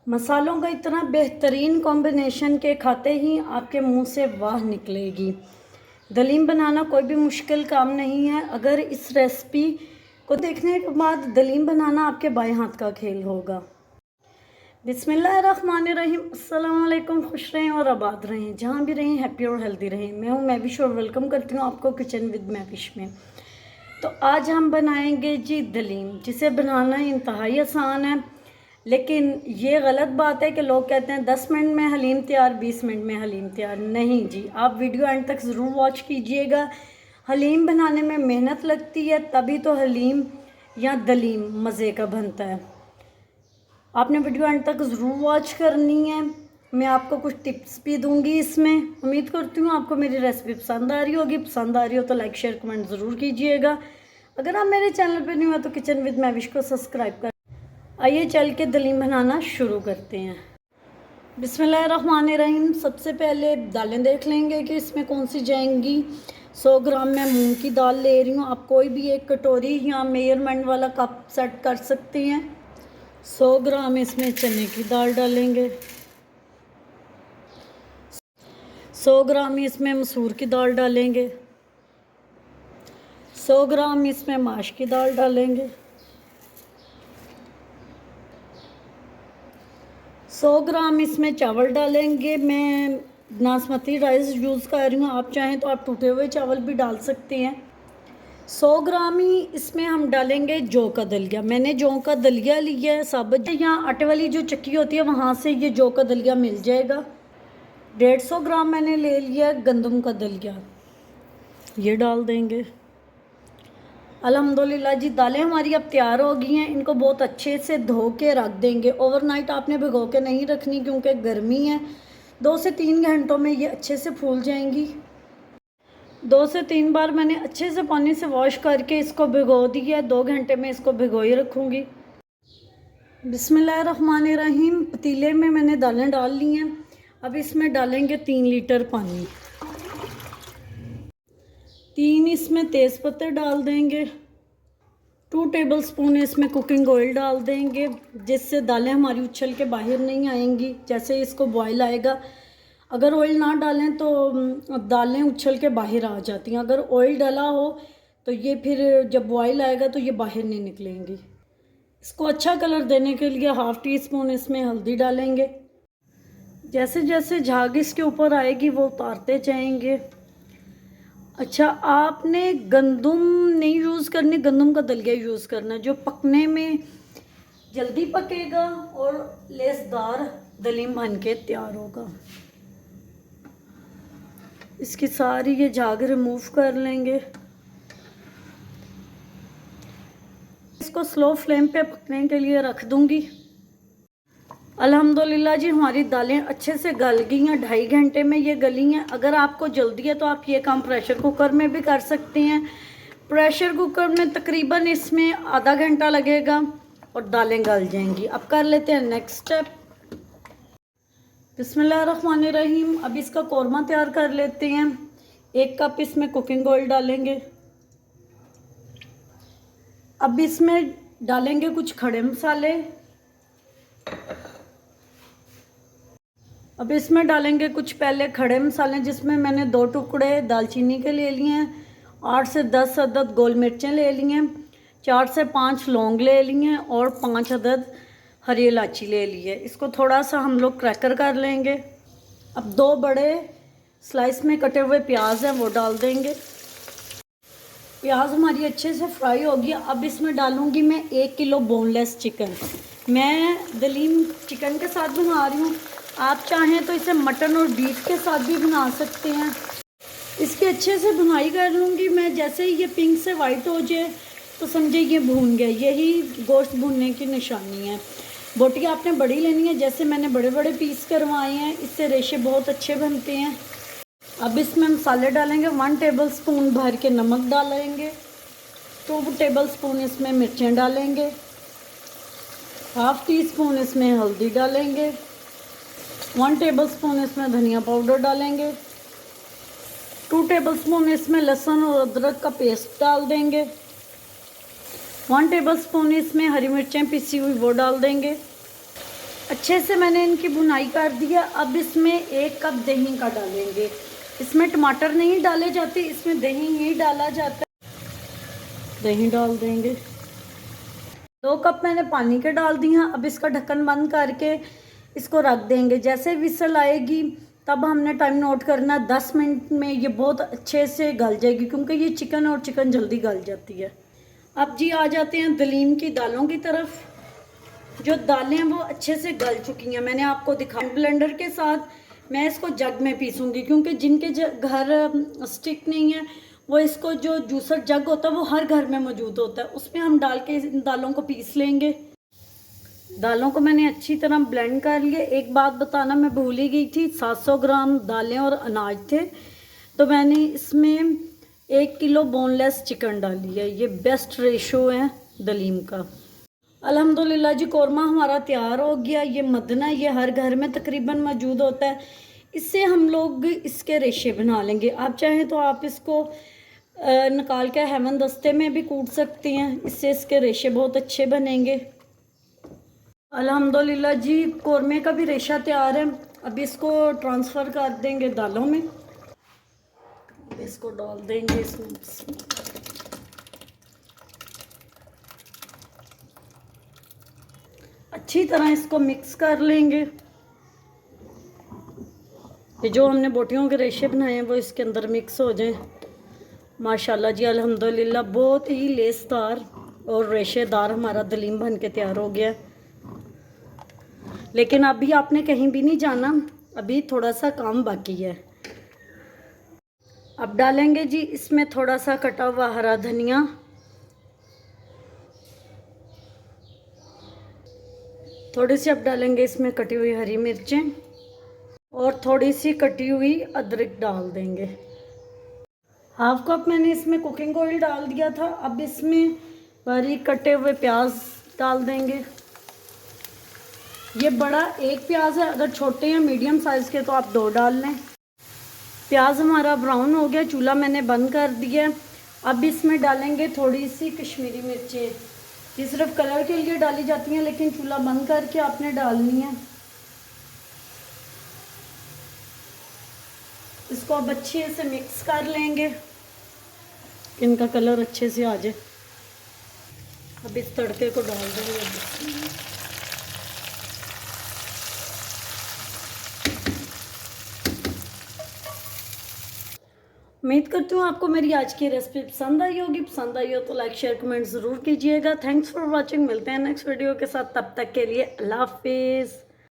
मसालों का इतना बेहतरीन कॉम्बिनेशन के खाते ही आपके मुंह से वाह निकलेगी। दलीम बनाना कोई भी मुश्किल काम नहीं है। अगर इस रेसिपी को देखने के बाद दलीम बनाना आपके बाएं हाथ का खेल होगा। बिस्मिल्लाहिर्रहमानिर्रहीम। अस्सलाम वालेकुम। खुश रहें और आबाद रहें, जहाँ भी रहें हैप्पी और हेल्दी रहें। मैं हूँ महविश और वेलकम करती हूँ आपको किचन विद महविश में। तो आज हम बनाएंगे जी दलीम, जिसे बनाना इंतहाई आसान है। लेकिन ये गलत बात है कि लोग कहते हैं 10 मिनट में हलीम तैयार, 20 मिनट में हलीम तैयार। नहीं जी, आप वीडियो एंड तक ज़रूर वॉच कीजिएगा। हलीम बनाने में मेहनत लगती है, तभी तो हलीम या दलीम मज़े का बनता है। आपने वीडियो एंड तक ज़रूर वॉच करनी है। मैं आपको कुछ टिप्स भी दूंगी इसमें। उम्मीद करती हूँ आपको मेरी रेसिपी पसंद आ रही होगी। पसंद आ रही हो तो लाइक शेयर कमेंट ज़रूर कीजिएगा। अगर आप मेरे चैनल पर नहीं हो तो किचन विद महविश को सब्सक्राइब कर। आइए चल के दलीम बनाना शुरू करते हैं। बिस्मिल्लाहिर्रहमानिर्रहीम। सबसे पहले दालें देख लेंगे कि इसमें कौन सी जाएंगी। 100 ग्राम मैं मूंग की दाल ले रही हूँ। आप कोई भी एक कटोरी या मेजरमेंट वाला कप सेट कर सकते हैं। 100 ग्राम इसमें चने की दाल डालेंगे। 100 ग्राम इसमें मसूर की दाल डालेंगे। 100 ग्राम इसमें माश की दाल डालेंगे। 100 ग्राम इसमें चावल डालेंगे। मैं बासमती राइस यूज़ कर रही हूँ, आप चाहें तो आप टूटे हुए चावल भी डाल सकते हैं। 100 ग्राम ही इसमें हम डालेंगे जौ का दलिया। मैंने जौ का दलिया लिया है साबुत, यहाँ आटे वाली जो चक्की होती है वहाँ से ये जौ का दलिया मिल जाएगा। 150 ग्राम मैंने ले लिया गंदम का दलिया, ये डाल देंगे। अल्हम्दुलिल्लाह जी, दालें हमारी अब तैयार हो गई हैं। इनको बहुत अच्छे से धो के रख देंगे। ओवरनाइट आपने भिगो के नहीं रखनी क्योंकि गर्मी है। 2 से 3 घंटों में ये अच्छे से फूल जाएंगी। 2 से 3 बार मैंने अच्छे से पानी से वॉश करके इसको भिगो दिया। 2 घंटे में इसको भिगो ही रखूँगी। बिस्मिल्लाहिर्रहमानिर्रहीम। पतीले में मैंने दालें डाल ली हैं। अब इसमें डालेंगे 3 लीटर पानी। 3 इसमें तेज़ पत्ते डाल देंगे। 2 टेबलस्पून इसमें कुकिंग ऑयल डाल देंगे, जिससे दालें हमारी उछल के बाहर नहीं आएंगी जैसे इसको बॉयल आएगा। अगर ऑयल ना डालें तो दालें उछल के बाहर आ जाती हैं। अगर ऑयल डाला हो तो ये फिर जब बॉयल आएगा तो ये बाहर नहीं निकलेंगी। इसको अच्छा कलर देने के लिए 1/2 टीस्पून इसमें हल्दी डालेंगे। जैसे जैसे झाग इसके ऊपर आएगी वो उतारते जाएंगे। अच्छा, आपने गंदम नहीं यूज़ करनी, गंदम का दलिया यूज़ करना, जो पकने में जल्दी पकेगा और लेसदार दलीम बन के तैयार होगा। इसकी सारी ये झाग रिमूव कर लेंगे। इसको स्लो फ्लेम पे पकने के लिए रख दूंगी। अल्हम्दुलिल्लाह जी, हमारी दालें अच्छे से गल गई हैं। 2.5 घंटे में ये गली हैं। अगर आपको जल्दी है तो आप ये काम प्रेशर कुकर में भी कर सकते हैं। प्रेशर कुकर में तकरीबन इसमें आधा घंटा लगेगा और दालें गल जाएंगी। अब कर लेते हैं नेक्स्ट स्टेप। बिस्मिल्लाहिर्रहमानिर्रहीम। अब इसका कौरमा तैयार कर लेते हैं। 1 कप इसमें कुकिंग ऑयल डालेंगे। अब इसमें डालेंगे कुछ खड़े मसाले। अब इसमें डालेंगे कुछ पहले खड़े मसाले, जिसमें मैंने 2 टुकड़े दालचीनी के ले लिए हैं, 8 से 10 अदद गोल मिर्चें ले ली हैं, 4 से 5 लौंग ले ली हैं और 5 अदद हरी इलायची ले ली है। इसको थोड़ा सा हम लोग क्रैकर कर लेंगे। अब 2 बड़े स्लाइस में कटे हुए प्याज हैं वो डाल देंगे। प्याज हमारी अच्छे से फ्राई होगी। अब इसमें डालूंगी मैं 1 किलो बोनलेस चिकन। मैं दलीम चिकन के साथ बना रही हूँ, आप चाहें तो इसे मटन और बीफ के साथ भी बना सकते हैं। इसकी अच्छे से भुनाई कर लूँगी मैं। जैसे ही ये पिंक से वाइट हो जाए तो समझे ये भून गया। यही गोश्त भूनने की निशानी है। बोटी आपने बड़ी लेनी है, जैसे मैंने बड़े बड़े पीस करवाए हैं, इससे रेशे बहुत अच्छे बनते हैं। अब इसमें मसाले डालेंगे। 1 टेबलस्पून भर के नमक डालेंगे। 2 टेबलस्पून इसमें मिर्चें डालेंगे। 1/2 टीस्पून इसमें हल्दी डालेंगे। 1 टेबलस्पून इसमें धनिया पाउडर डालेंगे। 2 टेबलस्पून इसमें लहसुन और अदरक का पेस्ट डाल देंगे। 1 टेबलस्पून इसमें हरी मिर्चें पिसी हुई वो डाल देंगे। अच्छे से मैंने इनकी भुनाई कर दिया। अब इसमें 1 कप दही का डालेंगे। इसमें टमाटर नहीं डाले जाते, इसमें दही ही डाला जाता है। दही डाल देंगे। 2 कप मैंने पानी के डाल दिए हैं। अब इसका ढक्कन बंद करके इसको रख देंगे। जैसे विसल आएगी तब हमने टाइम नोट करना। 10 मिनट में ये बहुत अच्छे से गल जाएगी, क्योंकि ये चिकन और चिकन जल्दी गल जाती है। अब जी आ जाते हैं दलीम की दालों की तरफ। जो दालें वो अच्छे से गल चुकी हैं, मैंने आपको दिखाया ब्लेंडर के साथ। मैं इसको जग में पीसूँगी, क्योंकि जिनके घर स्टिक नहीं है वो इसको जो जूसर जग होता है वो हर घर में मौजूद होता है, उसमें हम डाल के इन दालों को पीस लेंगे। दालों को मैंने अच्छी तरह ब्लेंड कर लिया। एक बात बताना मैं भूल ही गई थी, 700 ग्राम दालें और अनाज थे, तो मैंने इसमें 1 किलो बोनलेस चिकन डाली है। ये बेस्ट रेशो है दलीम का। अल्हम्दुलिल्लाह जी, कौरमा हमारा तैयार हो गया। ये मदना, ये हर घर में तकरीबन मौजूद होता है। इससे हम लोग इसके रेशे बना लेंगे। आप चाहें तो आप इसको निकाल के हेमन दस्ते में भी कूट सकती हैं, इससे इसके रेशे बहुत अच्छे बनेंगे। अल्हम्दुलिल्लाह जी, कौरमे का भी रेशा तैयार है। अब इसको ट्रांसफ़र कर देंगे दालों में। इसको डाल देंगे इसमें। अच्छी तरह इसको मिक्स कर लेंगे। ये जो हमने बोटियों के रेशे बनाए हैं वो इसके अंदर मिक्स हो जाएं। माशाल्लाह जी, अल्हम्दुलिल्लाह बहुत ही लेसदार और रेशेदार हमारा दलीम बन के तैयार हो गया। लेकिन अभी आपने कहीं भी नहीं जाना, अभी थोड़ा सा काम बाकी है। अब डालेंगे जी इसमें थोड़ा सा कटा हुआ हरा धनिया, थोड़ी सी अब डालेंगे इसमें कटी हुई हरी मिर्चें और थोड़ी सी कटी हुई अदरक डाल देंगे। 1/2 कप मैंने इसमें कुकिंग ऑयल डाल दिया था। अब इसमें बारीक कटे हुए प्याज डाल देंगे। ये बड़ा 1 प्याज है, अगर छोटे या मीडियम साइज़ के तो आप 2 डाल लें। प्याज हमारा ब्राउन हो गया, चूल्हा मैंने बंद कर दिया। अब इसमें डालेंगे थोड़ी सी कश्मीरी मिर्चें। ये सिर्फ कलर के लिए डाली जाती हैं, लेकिन चूल्हा बंद करके आपने डालनी है। इसको अब अच्छे से मिक्स कर लेंगे, इनका कलर अच्छे से आ जाए। अब इस तड़के को डाल देंगे। उम्मीद करती हूँ आपको मेरी आज की रेसिपी पसंद आई होगी। पसंद आई हो तो लाइक शेयर कमेंट ज़रूर कीजिएगा। Thanks for watching. मिलते हैं नेक्स्ट वीडियो के साथ, तब तक के लिए अल्लाह हाफिज़।